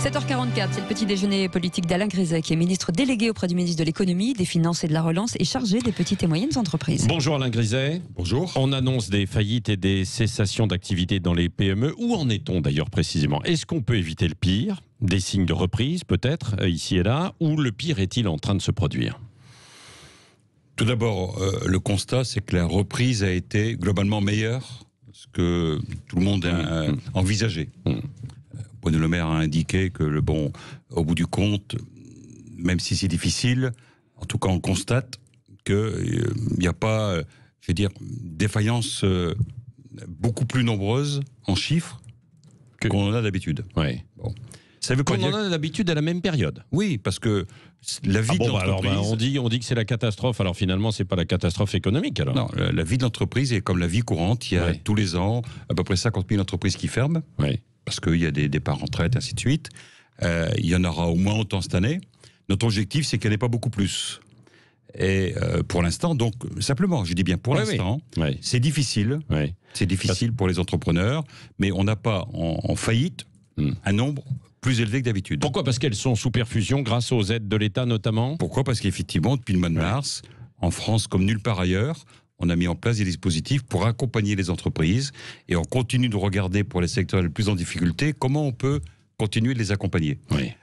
7h44, c'est le petit déjeuner politique d'Alain Griset, qui est ministre délégué auprès du ministre de l'économie, des finances et de la relance et chargé des petites et moyennes entreprises. Bonjour Alain Griset. Bonjour. On annonce des faillites et des cessations d'activité dans les PME. Où en est-on d'ailleurs précisément? Est-ce qu'on peut éviter le pire? Des signes de reprise peut-être, ici et là, ou le pire est-il en train de se produire? Tout d'abord, le constat, c'est que la reprise a été globalement meilleure que tout le monde a envisagé. Bruno Le Maire a indiqué que, au bout du compte, même si c'est difficile, en tout cas on constate qu'il n'y a pas, défaillances beaucoup plus nombreuses en chiffres qu'on en a d'habitude. Oui. Bon. Ça veut pas Qu'on dire en a d'habitude à la même période. Oui, parce que la vie de l'entreprise... on dit que c'est la catastrophe, alors finalement c'est pas la catastrophe économique alors. Non, la vie de l'entreprise est comme la vie courante. Il y a tous les ans à peu près 50 000 entreprises qui ferment, parce qu'il y a des départs en retraite, ainsi de suite. Il y en aura au moins autant cette année. Notre objectif, c'est qu'il n'y en ait pas beaucoup plus. Et pour l'instant, donc, simplement, je dis bien pour l'instant, c'est difficile. C'est difficile pour les entrepreneurs, mais on n'a pas en faillite un nombre plus élevé que d'habitude. Pourquoi? Parce qu'elles sont sous perfusion grâce aux aides de l'État notamment. Pourquoi? Parce qu'effectivement, depuis le mois de mars, en France comme nulle part ailleurs, on a mis en place des dispositifs pour accompagner les entreprises et on continue de regarder pour les secteurs les plus en difficulté comment on peut continuer de les accompagner.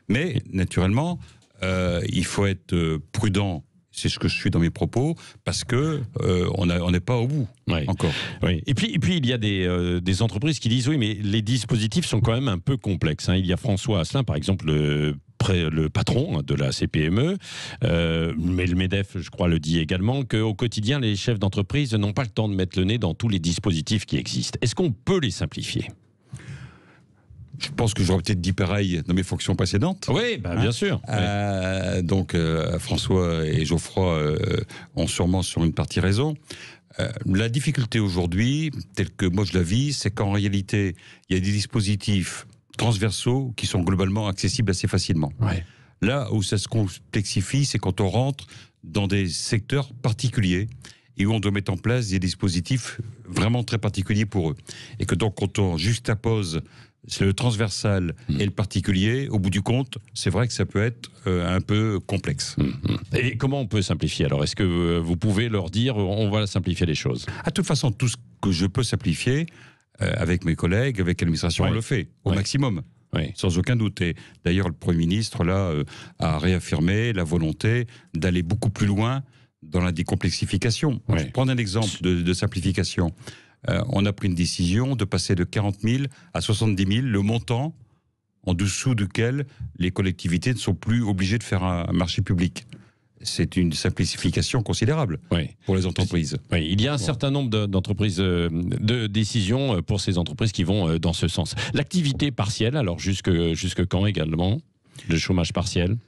Mais naturellement, il faut être prudent. C'est ce que je suis dans mes propos, parce que on n'est pas au bout encore. Et puis il y a des entreprises qui disent oui, mais les dispositifs sont quand même un peu complexes. Il y a François Asselin, par exemple, le patron de la CPME, mais le MEDEF, je crois, le dit également, qu'au quotidien, les chefs d'entreprise n'ont pas le temps de mettre le nez dans tous les dispositifs qui existent. Est-ce qu'on peut les simplifier? Je pense que j'aurais peut-être dit pareil dans mes fonctions précédentes. Oui, bien sûr. Donc, François et Geoffroy ont sûrement sur une partie raison. La difficulté aujourd'hui, telle que moi je la vis, c'est qu'en réalité, il y a des dispositifs transversaux qui sont globalement accessibles assez facilement. Là où ça se complexifie, c'est quand on rentre dans des secteurs particuliers et où on doit mettre en place des dispositifs vraiment très particuliers pour eux. Et que donc, quand on juxtapose le transversal et le particulier, au bout du compte, c'est vrai que ça peut être un peu complexe. Et comment on peut simplifier alors? Est-ce que vous pouvez leur dire on va simplifier les choses? De toute façon, tout ce que je peux simplifier, avec mes collègues, avec l'administration, on le fait au maximum. Sans aucun doute. Et d'ailleurs, le Premier ministre là, a réaffirmé la volonté d'aller beaucoup plus loin dans la décomplexification. Je vais prendre un exemple de simplification. On a pris une décision de passer de 40 000 à 70 000, le montant en dessous duquel les collectivités ne sont plus obligées de faire un marché public. C'est une simplification considérable pour les entreprises. Il y a un certain nombre d'entreprises, de décisions pour ces entreprises qui vont dans ce sens. L'activité partielle, alors jusque quand également? Le chômage partiel?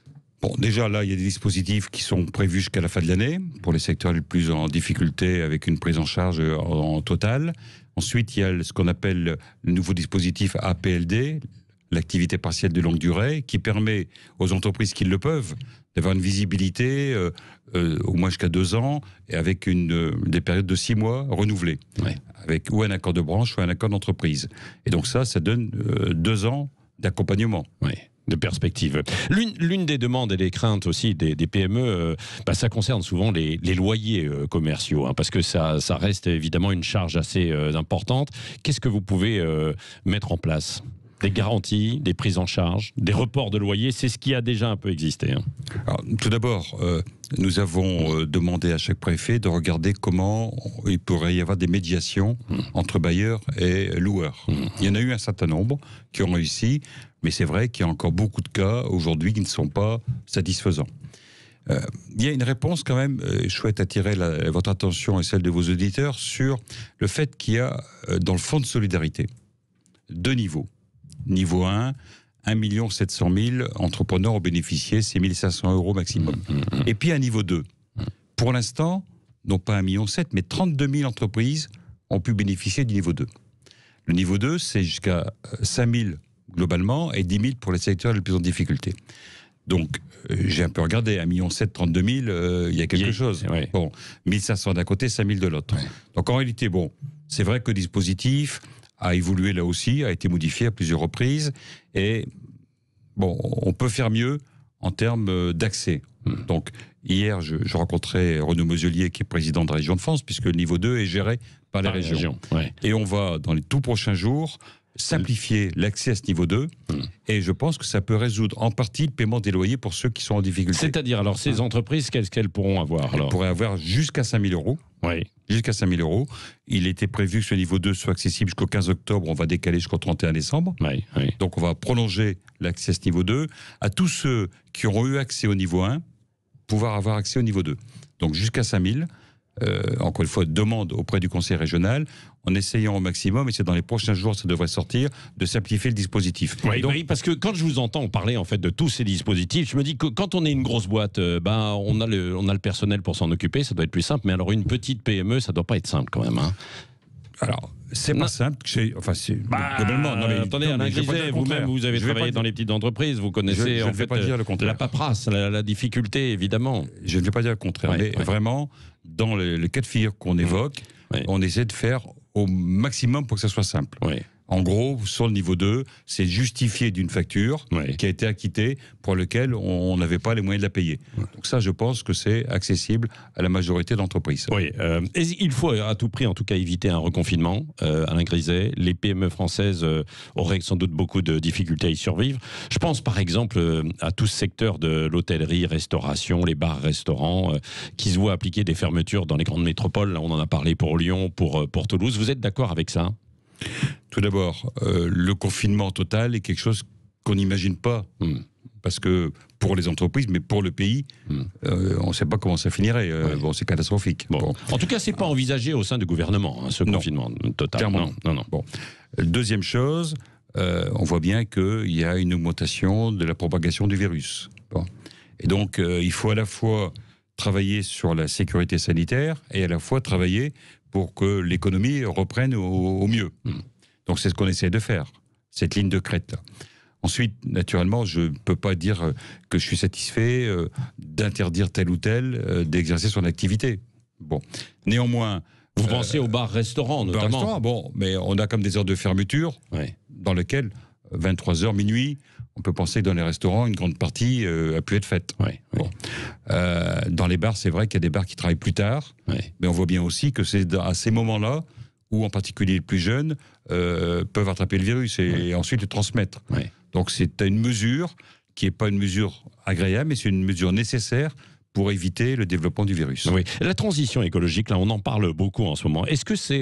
Bon, déjà là, il y a des dispositifs qui sont prévus jusqu'à la fin de l'année pour les secteurs les plus en difficulté avec une prise en charge en totale. Ensuite, il y a ce qu'on appelle le nouveau dispositif APLD, l'activité partielle de longue durée, qui permet aux entreprises qui le peuvent d'avoir une visibilité au moins jusqu'à 2 ans et avec des périodes de 6 mois renouvelées, avec ou un accord de branche ou un accord d'entreprise. Et donc ça donne 2 ans d'accompagnement. De perspective. L'une des demandes et des craintes aussi des PME, ça concerne souvent les loyers commerciaux, parce que ça reste évidemment une charge assez importante. Qu'est-ce que vous pouvez mettre en place? Des garanties, des prises en charge, des reports de loyer, c'est ce qui a déjà un peu existé. Alors, tout d'abord, nous avons demandé à chaque préfet de regarder comment il pourrait y avoir des médiations entre bailleurs et loueurs. Il y en a eu un certain nombre qui ont réussi, mais c'est vrai qu'il y a encore beaucoup de cas aujourd'hui qui ne sont pas satisfaisants. Il y a une réponse quand même, je souhaite attirer votre attention et celle de vos auditeurs sur le fait qu'il y a dans le fonds de solidarité 2 niveaux. Niveau 1, 1 700 000 entrepreneurs ont bénéficié, c'est 1 500 € maximum. Et puis un niveau 2. Pour l'instant, non pas 1,7 million, mais 32 000 entreprises ont pu bénéficier du niveau 2. Le niveau 2, c'est jusqu'à 5 000 globalement et 10 000 pour les secteurs les plus en difficulté. Donc, j'ai un peu regardé, 1,7 million, 32 000, il y a quelque chose. Bon, 1 500 d'un côté, 5 000 de l'autre. Donc en réalité, c'est vrai que le dispositif a évolué là aussi, a été modifié à plusieurs reprises, et bon, on peut faire mieux en termes d'accès. Donc, hier, je rencontrais Renaud Meselier, qui est président de la région de France, puisque le niveau 2 est géré par les régions. Ouais. Et on va, dans les tout prochains jours, simplifier l'accès à ce niveau 2. Et je pense que ça peut résoudre en partie le paiement des loyers pour ceux qui sont en difficulté. C'est-à-dire, alors, ces entreprises, qu'est-ce qu'elles pourront avoir alors? Elles pourraient avoir jusqu'à 5 000 euros. Oui. Jusqu'à 5 000 euros. Il était prévu que ce niveau 2 soit accessible jusqu'au 15 octobre. On va décaler jusqu'au 31 décembre. Oui, oui. Donc, on va prolonger l'accès à ce niveau 2. À tous ceux qui auront eu accès au niveau 1, pouvoir avoir accès au niveau 2. Donc, jusqu'à 5 000. Encore une fois, demande auprès du conseil régional, en essayant au maximum, et c'est dans les prochains jours, ça devrait sortir, de simplifier le dispositif. Oui, donc, oui, parce que quand je vous entends parler en fait de tous ces dispositifs, je me dis que quand on est une grosse boîte, on a le personnel pour s'en occuper, ça doit être plus simple. Mais alors une petite PME, ça doit pas être simple quand même. Hein. Alors, c'est pas simple. Globalement, non, mais, attendez, Alain Griset, vous-même, vous avez travaillé dans les petites entreprises, vous connaissez en fait la paperasse, la difficulté, évidemment. Je ne vais pas dire le contraire, mais vraiment, dans le cas de figure qu'on évoque, on essaie de faire au maximum pour que ça soit simple. Oui. En gros, sur le niveau 2, c'est justifié d'une facture qui a été acquittée pour laquelle on n'avait pas les moyens de la payer. Donc ça, je pense que c'est accessible à la majorité d'entreprises. Oui, et il faut à tout prix, en tout cas, éviter un reconfinement. Alain Griset, les PME françaises auraient sans doute beaucoup de difficultés à y survivre. Je pense par exemple à tout ce secteur de l'hôtellerie, restauration, les bars, restaurants, qui se voient appliquer des fermetures dans les grandes métropoles. Là, on en a parlé pour Lyon, pour Toulouse. Vous êtes d'accord avec ça ? Tout d'abord, le confinement total est quelque chose qu'on n'imagine pas. Parce que pour les entreprises, mais pour le pays, on ne sait pas comment ça finirait. Bon, c'est catastrophique. Bon. En tout cas, ce n'est pas envisagé au sein du gouvernement, ce confinement total. Clairement. Non. Bon. Deuxième chose, on voit bien qu'il y a une augmentation de la propagation du virus. Bon. Et donc, il faut à la fois travailler sur la sécurité sanitaire et à la fois travailler pour que l'économie reprenne au mieux. Donc c'est ce qu'on essaie de faire, cette ligne de crête. Ensuite, naturellement, je ne peux pas dire que je suis satisfait d'interdire tel ou tel d'exercer son activité. Bon, néanmoins... Vous pensez aux bars-restaurants, notamment. Bon, mais on a comme des heures de fermeture dans lesquelles, 23h, minuit, on peut penser que dans les restaurants, une grande partie a pu être faite. Bon. Dans les bars, c'est vrai qu'il y a des bars qui travaillent plus tard, mais on voit bien aussi que c'est à ces moments-là où, en particulier les plus jeunes, peuvent attraper le virus et ensuite le transmettre. Donc c'est une mesure qui n'est pas une mesure agréable, mais c'est une mesure nécessaire pour éviter le développement du virus. Oui. La transition écologique, là, on en parle beaucoup en ce moment. Est-ce que c'est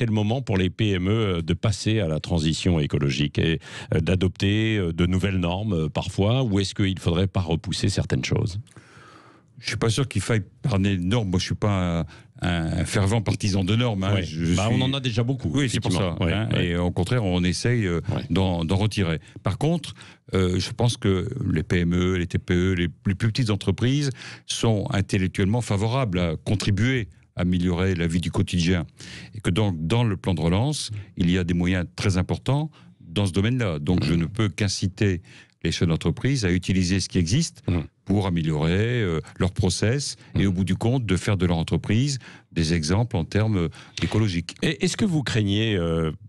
le moment pour les PME de passer à la transition écologique et d'adopter de nouvelles normes parfois, ou est-ce qu'il ne faudrait pas repousser certaines choses ? Je ne suis pas sûr qu'il faille parler de normes. Moi, je ne suis pas un fervent partisan de normes. Hein. On en a déjà beaucoup. Oui, c'est pour ça. Et au contraire, on essaye d'en retirer. Par contre, je pense que les PME, les TPE, les plus petites entreprises sont intellectuellement favorables à contribuer à améliorer la vie du quotidien. Et que dans le plan de relance, il y a des moyens très importants dans ce domaine-là. Donc, je ne peux qu'inciter les chefs d'entreprise à utiliser ce qui existe pour améliorer leur process et au bout du compte de faire de leur entreprise des exemples en termes écologiques. Et est-ce que vous craignez,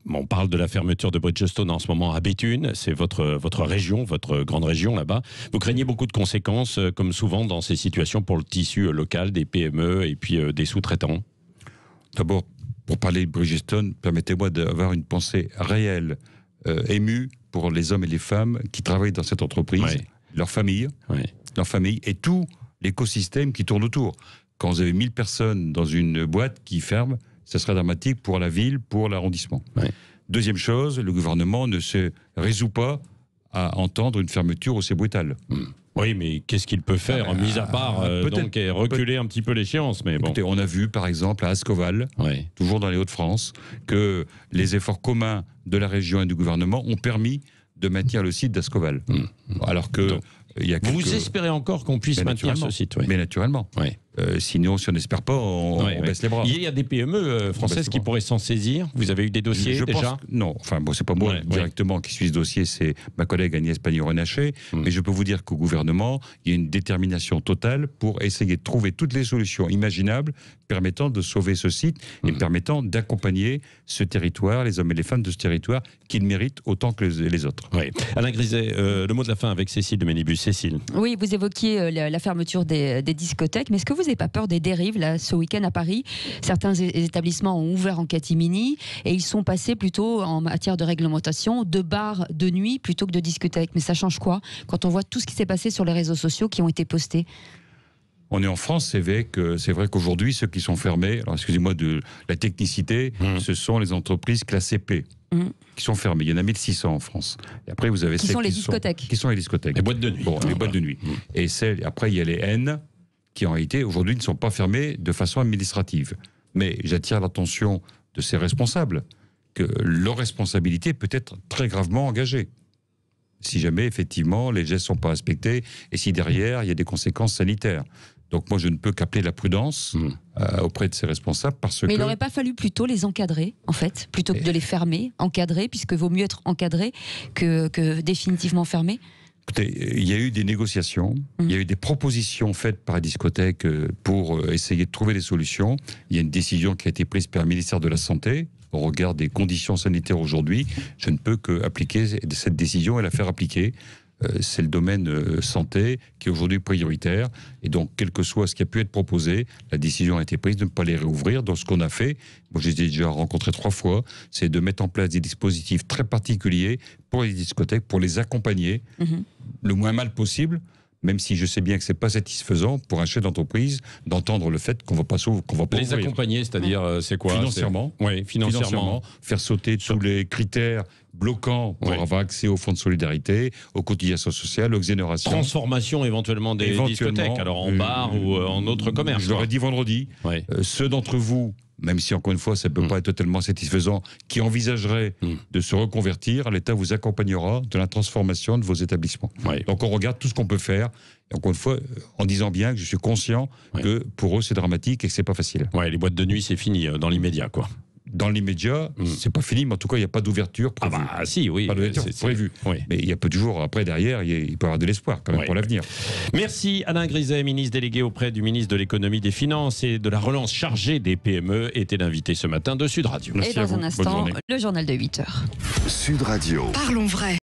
on parle de la fermeture de Bridgestone en ce moment à Béthune, c'est votre région, votre grande région là-bas, vous craignez beaucoup de conséquences comme souvent dans ces situations pour le tissu local des PME et puis des sous-traitants ? D'abord, pour parler de Bridgestone, permettez-moi d'avoir une pensée réelle, émue pour les hommes et les femmes qui travaillent dans cette entreprise, leur famille et tout l'écosystème qui tourne autour. Quand vous avez 1000 personnes dans une boîte qui ferme, ça serait dramatique pour la ville, pour l'arrondissement. Deuxième chose, le gouvernement ne se résout pas à entendre une fermeture aussi brutale. Oui, mais qu'est-ce qu'il peut faire, mis à part donc reculer un petit peu l'échéance, mais bon. Écoutez, on a vu, par exemple, à Ascoval, toujours dans les Hauts-de-France, que les efforts communs de la région et du gouvernement ont permis de maintenir le site d'Ascoval. Alors que... Vous espérez encore qu'on puisse maintenir ce site ? Mais naturellement. Sinon, si on n'espère pas, on baisse les bras. Il y a des PME françaises qui pourraient s'en saisir. Vous avez eu des dossiers déjà? Non, enfin bon, c'est pas moi directement qui suis ce dossier, c'est ma collègue Agnès Pannier-Runacher. Mais je peux vous dire qu'au gouvernement, il y a une détermination totale pour essayer de trouver toutes les solutions imaginables permettant de sauver ce site et permettant d'accompagner ce territoire, les hommes et les femmes de ce territoire qui le méritent autant que les autres. Oui. Alain Griset, le mot de la fin avec Cécile de Ménibus. Cécile. Oui, vous évoquiez la fermeture des discothèques, mais est-ce que vous n'avez pas peur des dérives là, ce week-end à Paris? Certains établissements ont ouvert en catimini et ils sont passés plutôt en matière de réglementation de bars de nuit plutôt que de discothèques. Mais ça change quoi quand on voit tout ce qui s'est passé sur les réseaux sociaux qui ont été postés? On est en France, c'est vrai qu'aujourd'hui, ceux qui sont fermés, alors excusez-moi de la technicité, ce sont les entreprises classées P. Qui sont fermées. Il y en a 1600 en France. Et après, vous avez qui sont les discothèques. Qui sont les discothèques. Les boîtes de nuit. Bon, les boîtes de nuit. Et après, il y a les N qui, en réalité, aujourd'hui, ne sont pas fermées de façon administrative. Mais j'attire l'attention de ces responsables que leur responsabilité peut être très gravement engagée. Si jamais, effectivement, les gestes ne sont pas respectés et si derrière, il y a des conséquences sanitaires. Donc moi, je ne peux qu'appeler la prudence auprès de ces responsables parce que... Mais il n'aurait pas fallu plutôt les encadrer, en fait, plutôt que de les fermer, encadrer, puisque vaut mieux être encadré que définitivement fermé. Écoutez, il y a eu des négociations, il y a eu des propositions faites par la discothèque pour essayer de trouver des solutions. Il y a une décision qui a été prise par le ministère de la Santé. Au regard des conditions sanitaires aujourd'hui, je ne peux qu'appliquer cette décision et la faire appliquer. C'est le domaine santé qui est aujourd'hui prioritaire. Et donc, quel que soit ce qui a pu être proposé, la décision a été prise de ne pas les réouvrir. Donc, ce qu'on a fait, moi je les ai déjà rencontrés 3 fois, c'est de mettre en place des dispositifs très particuliers pour les discothèques, pour les accompagner le moins mal possible. Même si je sais bien que c'est pas satisfaisant pour un chef d'entreprise d'entendre le fait qu'on va pas les ouvrir. Accompagner, c'est-à-dire c'est quoi? Financièrement. Oui, financièrement. Faire sauter tous les critères bloquants pour avoir accès au fonds de solidarité, aux cotisations sociales, aux exonérations. Transformation éventuellement des discothèques, alors en bar ou en autre commerce. Je l'aurais dit vendredi. Ceux d'entre vous, même si encore une fois ça ne peut pas être totalement satisfaisant, qui envisagerait de se reconvertir, l'État vous accompagnera dans la transformation de vos établissements. Donc on regarde tout ce qu'on peut faire, et encore une fois, en disant bien que je suis conscient que pour eux c'est dramatique et que c'est pas facile. Les boîtes de nuit c'est fini dans l'immédiat quoi. Dans l'immédiat, c'est pas fini, mais en tout cas, il n'y a pas d'ouverture prévue. Ah bah si, oui. Pas d'ouverture prévue. Mais il y a peu de jours après, derrière, il peut y avoir de l'espoir quand même pour l'avenir. Merci Alain Griset, ministre délégué auprès du ministre de l'économie, des finances et de la relance chargé des PME, était l'invité ce matin de Sud Radio. Et dans un instant, le journal de 8h. Sud Radio. Parlons vrai.